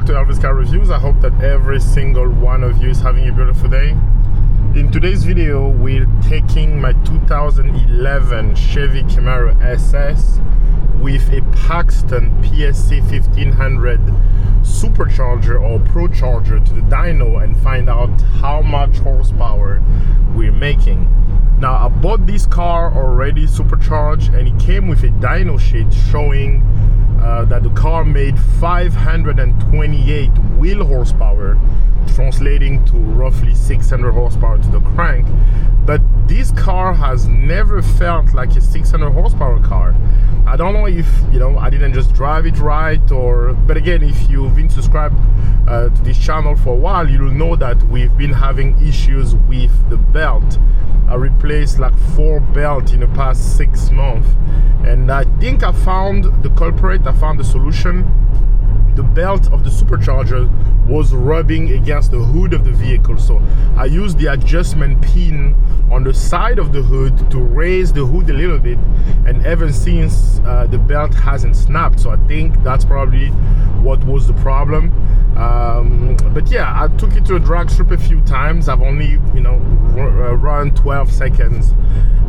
to Elvis Car Reviews. I hope that every single one of you is having a beautiful day. In today's video, we're taking my 2011 Chevy Camaro SS with a Paxton PSC 1500 Supercharger or Procharger to the dyno and find out how much horsepower we're making. Now, I bought this car already supercharged, and it came with a dyno sheet showing that the car made 528 wheel horsepower, translating to roughly 600 horsepower to the crank. But this car has never felt like a 600 horsepower car. I don't know if, I didn't just drive it right, but again, if you've been subscribed to this channel for a while, you'll know that we've been having issues with the belt. I replaced like 4 belts in the past 6 months, and I think I found the culprit. I found the solution. The belt of the supercharger was rubbing against the hood of the vehicle, so I used the adjustment pin on the side of the hood to raise the hood a little bit, and ever since the belt hasn't snapped. So I think that's probably what was the problem. But yeah, I took it to a drag strip a few times. I've only run 12 seconds,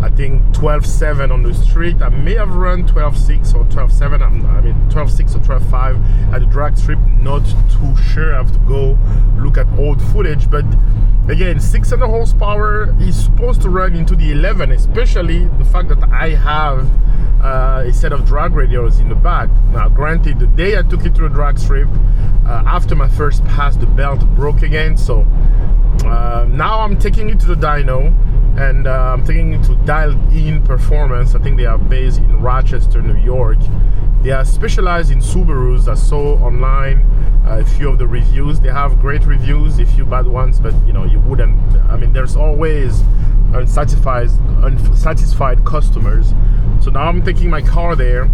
I think 12.7 on the street. I may have run 12.6 or 12.7. I mean 12.6 or 12.5 at the drag strip. Not too sure. I have to go look at old footage. But again, 600 horsepower is supposed to run into the 11, especially the fact that I have a set of drag radials in the back. Now, granted, the day I took it to the drag strip, after my first pass, the belt broke again. So now I'm taking it to the dyno, and I'm taking it to Dialed-In Performance. I think they are based in Rochester, New York. They are specialized in Subarus. I saw online a few of the reviews. They have great reviews, a few bad ones, but you wouldn't. I mean, there's always unsatisfied customers. So now I'm taking my car there,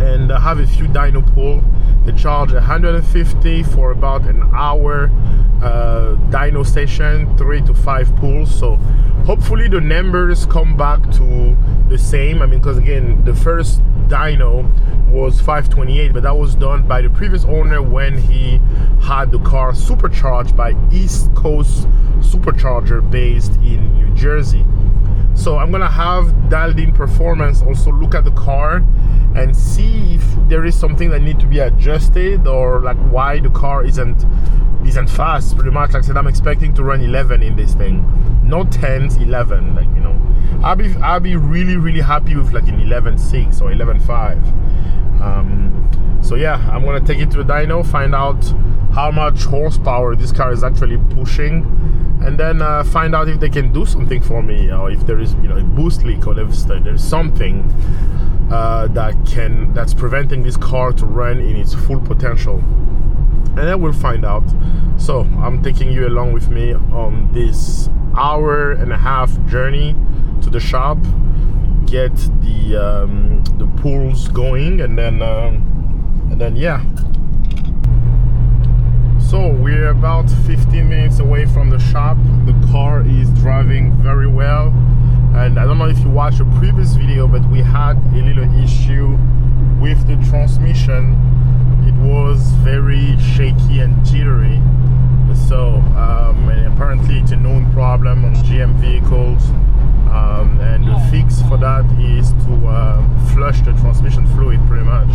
and I have a few dyno pull. They charge $150 for about an hour dyno session, 3 to 5 pulls. So hopefully the numbers come back to the same. I mean, because again, the first dyno was 528, but that was done by the previous owner when he had the car supercharged by East Coast Supercharger based in New Jersey. So I'm gonna have Dialed-In Performance also look at the car and see if there is something that needs to be adjusted, or like why the car isn't fast. Pretty much, like I said, I'm expecting to run 11 in this thing, not 10s, 11. Like I'll be really happy with like an 11.6 or 11.5. So yeah, I'm gonna take it to the dyno, find out how much horsepower this car is actually pushing, and then find out if they can do something for me, or if there is a boost leak, or there's something that's preventing this car to run in its full potential. And then we'll find out. So I'm taking you along with me on this hour-and-a-half journey to the shop, get the pulls going, and then yeah. So we're about 15 minutes away from the shop. The car is driving very well, and I don't know if you watched a previous video, but we had a little issue with the transmission. It was very shaky and jittery. So and apparently it's a known problem on GM vehicles, and the fix for that is to flush the transmission fluid, pretty much,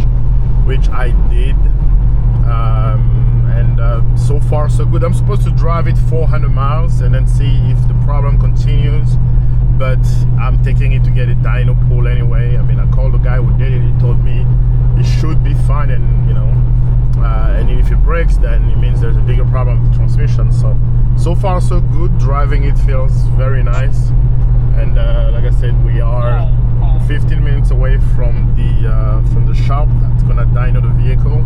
which I did. And so far so good. I'm supposed to drive it 400 miles and then see if the problem continues, but I'm taking it to get a dyno pull anyway. I mean, I called the guy who did it. He told me it should be fine, and and if it breaks, then it means there's a bigger problem with the transmission. So far so good. Driving it feels very nice, and like I said, we are 15 minutes away from the shop that's gonna dyno the vehicle,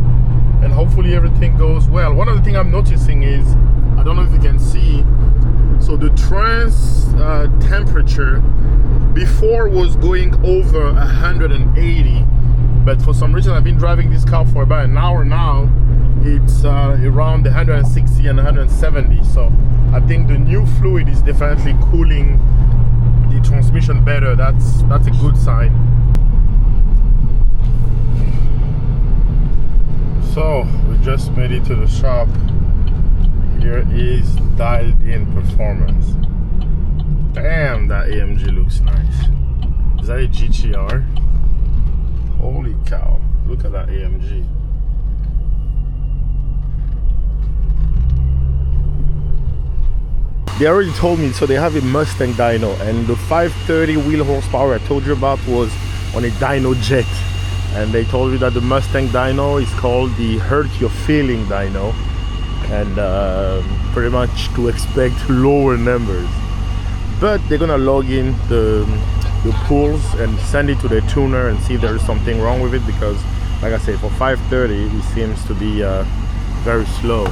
and hopefully everything goes well. One of the things I'm noticing is, I don't know if you can see, so the trans temperature before was going over 180, but for some reason I've been driving this car for about an hour now. It's around 160 and 170. So I think the new fluid is definitely cooling the transmission better. That's a good sign. So we just made it to the shop. Here is dialed in performance. Damn, that AMG looks nice. Is that a GTR? Holy cow, look at that AMG. They already told me, so they have a Mustang dyno, and the 530 wheel horsepower I told you about was on a dyno jet. And they told me that the Mustang dyno is called the Hurt Your Feeling dyno, and pretty much to expect lower numbers. But they're gonna log in the pools and send it to their tuner and see if there's something wrong with it, because like I say, for 530 it seems to be very slow.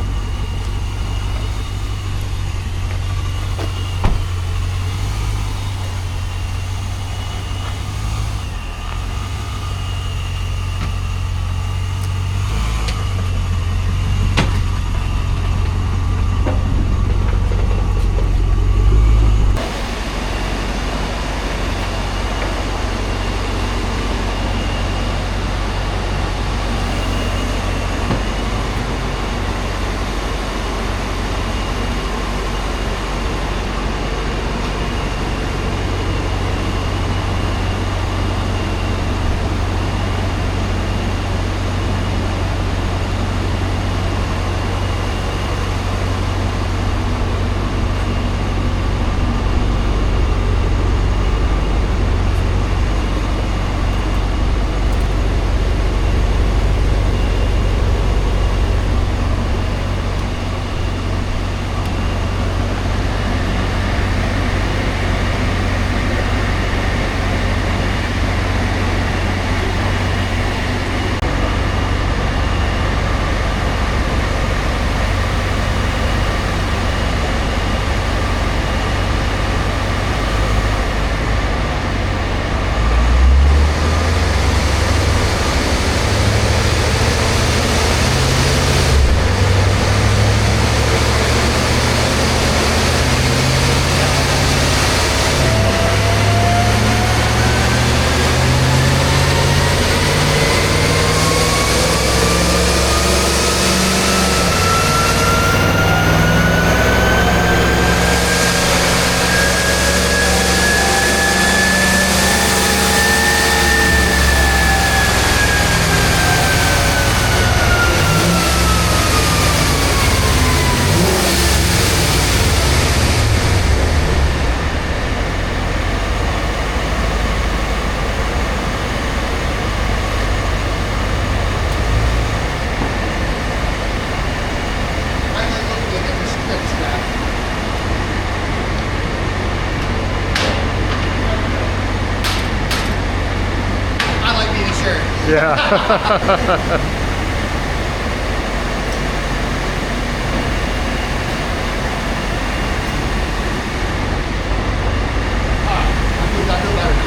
Yeah.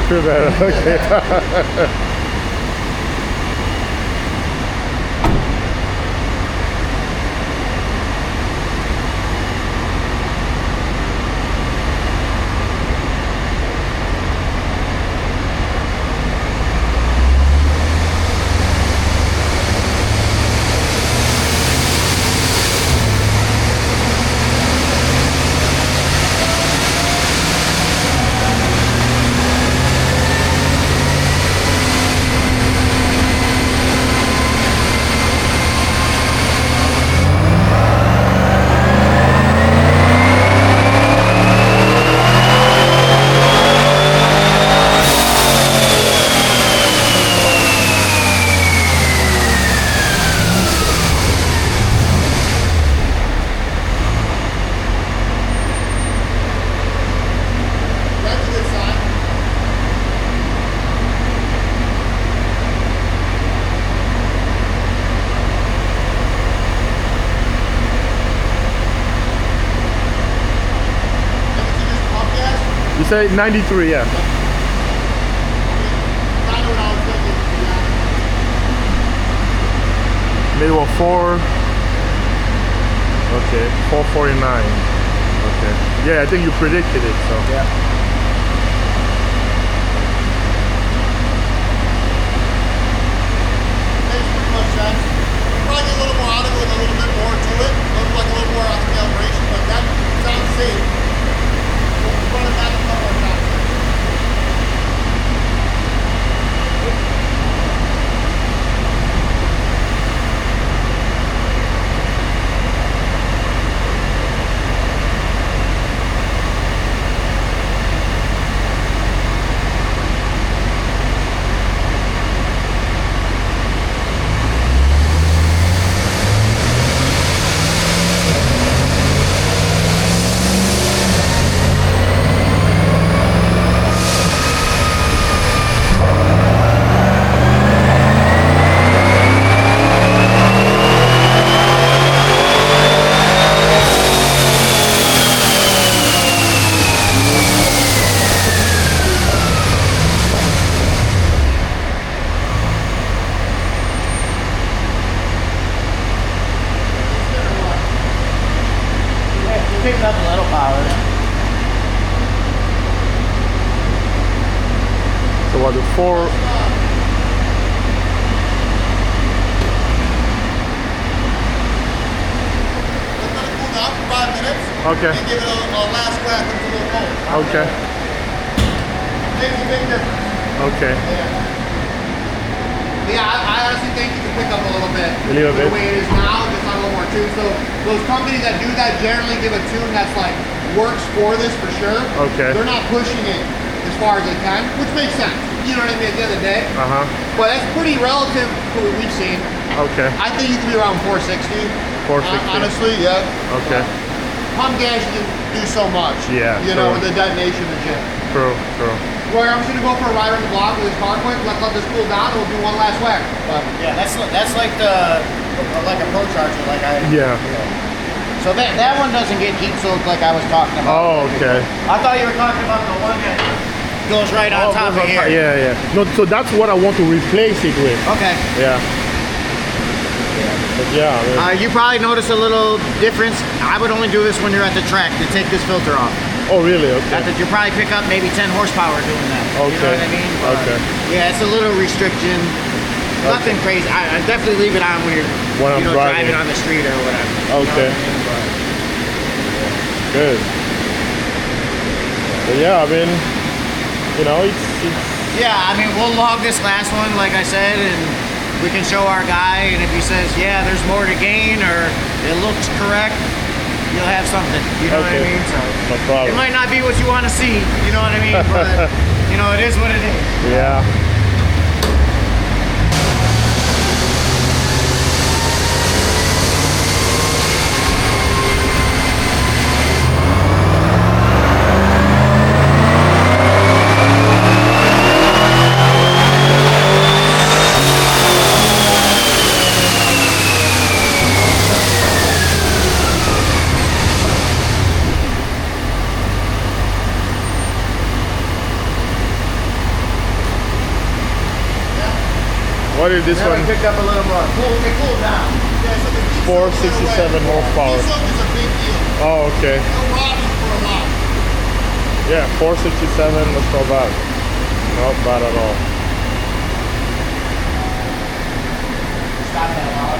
Feel better, okay. You say 93, yeah. Maybe what, 4? Okay, 449. Okay. Yeah, I think you predicted it, so. Yeah. Makes pretty much sense. Probably get a little more out of it with a little bit more. see. Run it back a couple of times. Picking up a little power. So what the 4? Let it cool down for 5 minutes. Okay. And give it a last whack until it's a little cold. Okay. Makes a big difference. Okay. Yeah, I honestly think you can pick up a little bit. A little bit. The way it is now, just on a little more tune. So those companies that do that generally give a tune that's like works for this for sure. Okay. They're not pushing it as far as they can, which makes sense. You know what I mean? At the end of the day. But that's pretty relative to what we've seen. Okay. I think you can be around 460. 460. Honestly, yeah. Okay. Pump gas you can do so much. Yeah. You know, with the detonation and shit. True. Roy, I'm just gonna go for a ride on the block with this car quick. Let's let this cool down and we'll do one last whack. But Yeah, that's like like a Supercharger, like I. Yeah. So that one doesn't get heat soaked like I was talking about. Oh, okay. I thought you were talking about the one that goes right on top of here. Yeah. No, so that's what I want to replace it with. Okay. Yeah. But yeah. I mean, You probably notice a little difference. I would only do this when you're at the track to take this filter off. oh, really? Okay. You probably pick up maybe 10 horsepower doing that. Okay. You know what I mean? But, Okay. Yeah, it's a little restriction. Nothing crazy. I definitely leave it on when you're When I'm driving. on the street or whatever. Okay. You know what I mean? Good. But yeah, I mean, you know, it's Yeah, I mean, we'll log this last one, like I said, and we can show our guy, and if he says, yeah, there's more to gain, or it looks correct, you'll have something. You know what I Okay. mean? So no problem. it might not be what you want to see, you know what I mean? But, you know, it is what it is. Yeah. What is this Now one? we picked up a little more. It cooled down. yeah, so the heat soak 467 right away. horsepower. Heat soak is a big deal. Oh, okay. It'll rob you for a lot. Yeah, 467. That's not bad. Not bad at all. Stop that log.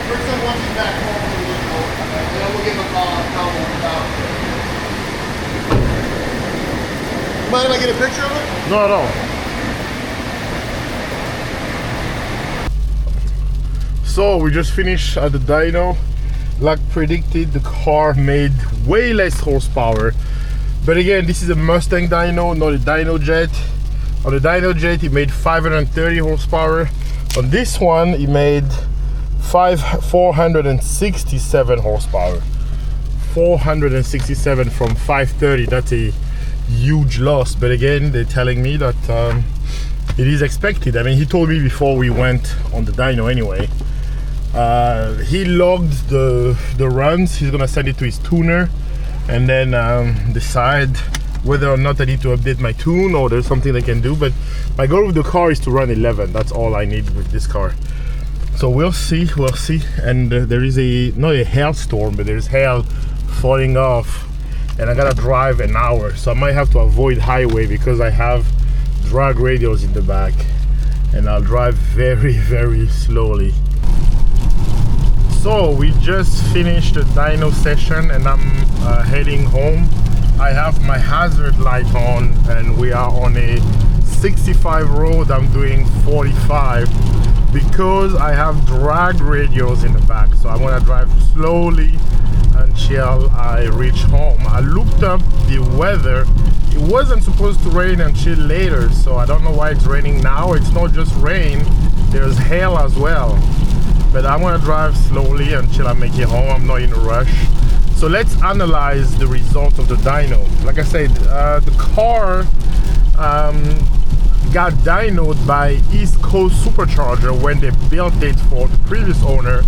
Rickson, once he's back home, we'll look over. Okay. And then we'll give him a call and tell him what it's about. Mind if I get a picture of it? No, no. So we just finished at the dyno. Like predicted, the car made way less horsepower. But again, this is a Mustang dyno, not a dyno jet. On the dyno jet, it made 530 horsepower. On this one, it made 467 horsepower. 467 from 530. That's a huge loss, but again, they're telling me that it is expected. I mean, he told me before we went on the dyno anyway. He logged the runs. He's gonna send it to his tuner and then decide whether or not I need to update my tune or there's something they can do. But my goal with the car is to run 11. That's all I need with this car. So we'll see. And there is not a hailstorm, but there's hail falling off. And I gotta drive an hour, so I might have to avoid highway because I have drag radials in the back, and I'll drive very, very slowly. So we just finished the dyno session and I'm heading home. I have my hazard light on and we are on a 65 road. I'm doing 45 because I have drag radials in the back, so I want to drive slowly until I reach home. I looked up the weather. It wasn't supposed to rain until later, so I don't know why it's raining now. It's not just rain, there's hail as well. But I want to drive slowly until I make it home. I'm not in a rush. So let's analyze the result of the dyno. Like I said, the car got dynoed by East Coast Supercharger when they built it for the previous owner.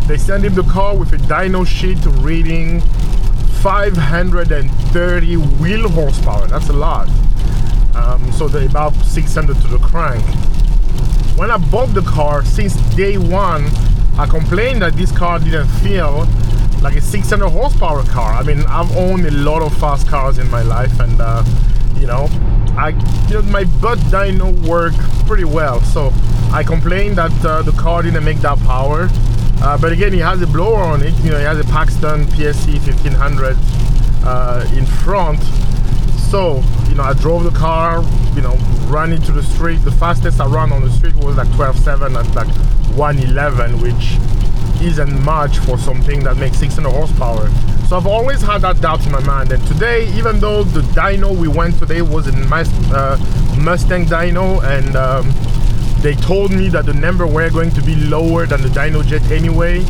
They sent him the car with a dyno sheet reading 530 wheel horsepower. That's a lot. So they're about 600 to the crank. When I bought the car, since day one, I complained that this car didn't feel like a 600 horsepower car. I mean, I've owned a lot of fast cars in my life, and my butt dyno worked pretty well. So I complained that the car didn't make that power. But again, it has a blower on it. It has a Paxton PSC 1500 in front. So, I drove the car, run into the street. The fastest I ran on the street was like 12.7 at like 111, which isn't much for something that makes 600 horsepower. So I've always had that doubt in my mind. And today, even though the dyno we went today was a Mustang dyno, and they told me that the number were going to be lower than the dyno jet anyway,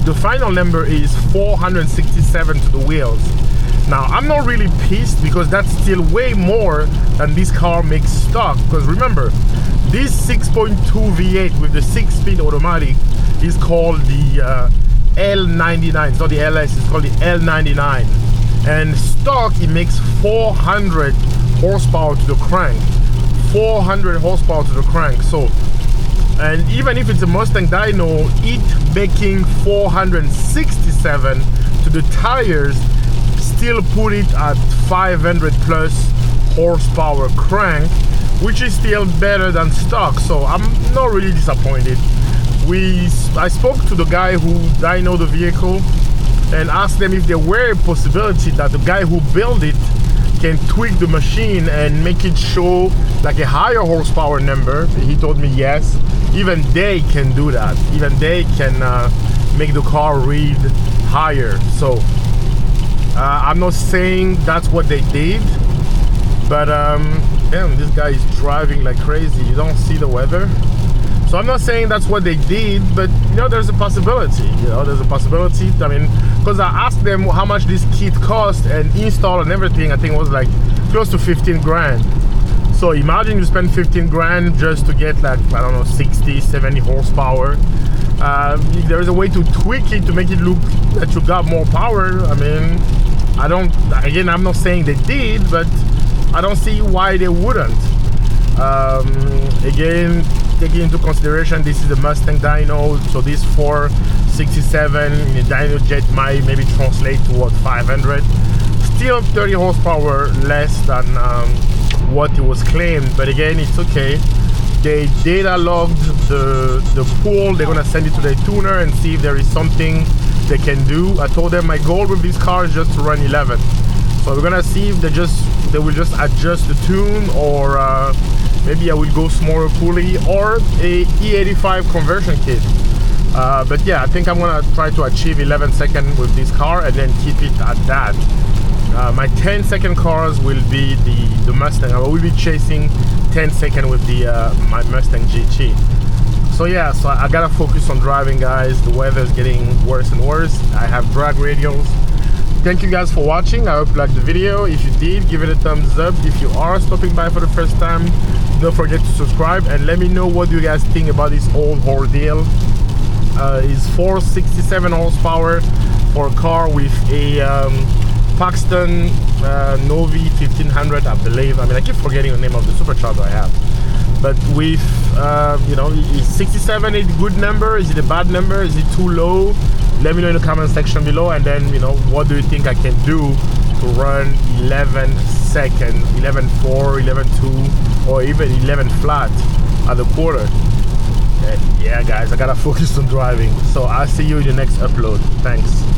the final number is 467 to the wheels. Now, I'm not really pissed because that's still way more than this car makes stock. Because remember, this 6.2 V8 with the 6-speed automatic is called the L99. It's not the LS, it's called the L99. And stock, it makes 400 horsepower to the crank. 400 horsepower to the crank. So, and even if it's a Mustang dyno, it making 467 to the tires still put it at 500 plus horsepower crank, which is still better than stock. So I'm not really disappointed. I spoke to the guy who dynoed the vehicle and asked them if there were a possibility that the guy who built it can tweak the machine and make it show like a higher horsepower number. He told me yes, even they can do that. Even they can make the car read higher. So I'm not saying that's what they did, but damn, this guy is driving like crazy. You don't see the weather. So I'm not saying that's what they did, but there's a possibility. There's a possibility. I mean, because I asked them how much this kit cost and install and everything. I think it was like close to 15 grand. So imagine you spend 15 grand just to get like, I don't know, 60, 70 horsepower. If there is a way to tweak it to make it look that you got more power, I mean, I'm not saying they did, but I don't see why they wouldn't. Again, taking into consideration this is a Mustang dyno, so this 467 in a dyno jet might maybe translate to what, 500. Still 30 horsepower less than what it was claimed, but again, it's okay. They data logged the pool. They're gonna send it to their tuner and see if there is something they can do. I told them my goal with this car is just to run 11. So we're gonna see if they will just adjust the tune, or maybe I will go smaller pulley or a E85 conversion kit. But yeah, I think I'm gonna try to achieve 11 seconds with this car and then keep it at that. My 10-second cars will be the Mustang. I will be chasing 10 seconds with the my Mustang GT. So yeah, so I gotta focus on driving, guys. The weather is getting worse and worse. I have drag radials. Thank you guys for watching. I hope you liked the video. If you did, give it a thumbs up. If you are stopping by for the first time, don't forget to subscribe and let me know what you guys think about this whole ordeal. Is 467 horsepower for a car with a Paxton Novi 1500, I believe. I mean, I keep forgetting the name of the supercharger I have. But with, is 67 a good number? Is it a bad number? Is it too low? Let me know in the comment section below. And then, what do you think I can do to run 11 seconds, 11.4, 11.2, or even 11 flat at the quarter? Yeah guys, I gotta focus on driving. So I'll see you in the next upload. Thanks.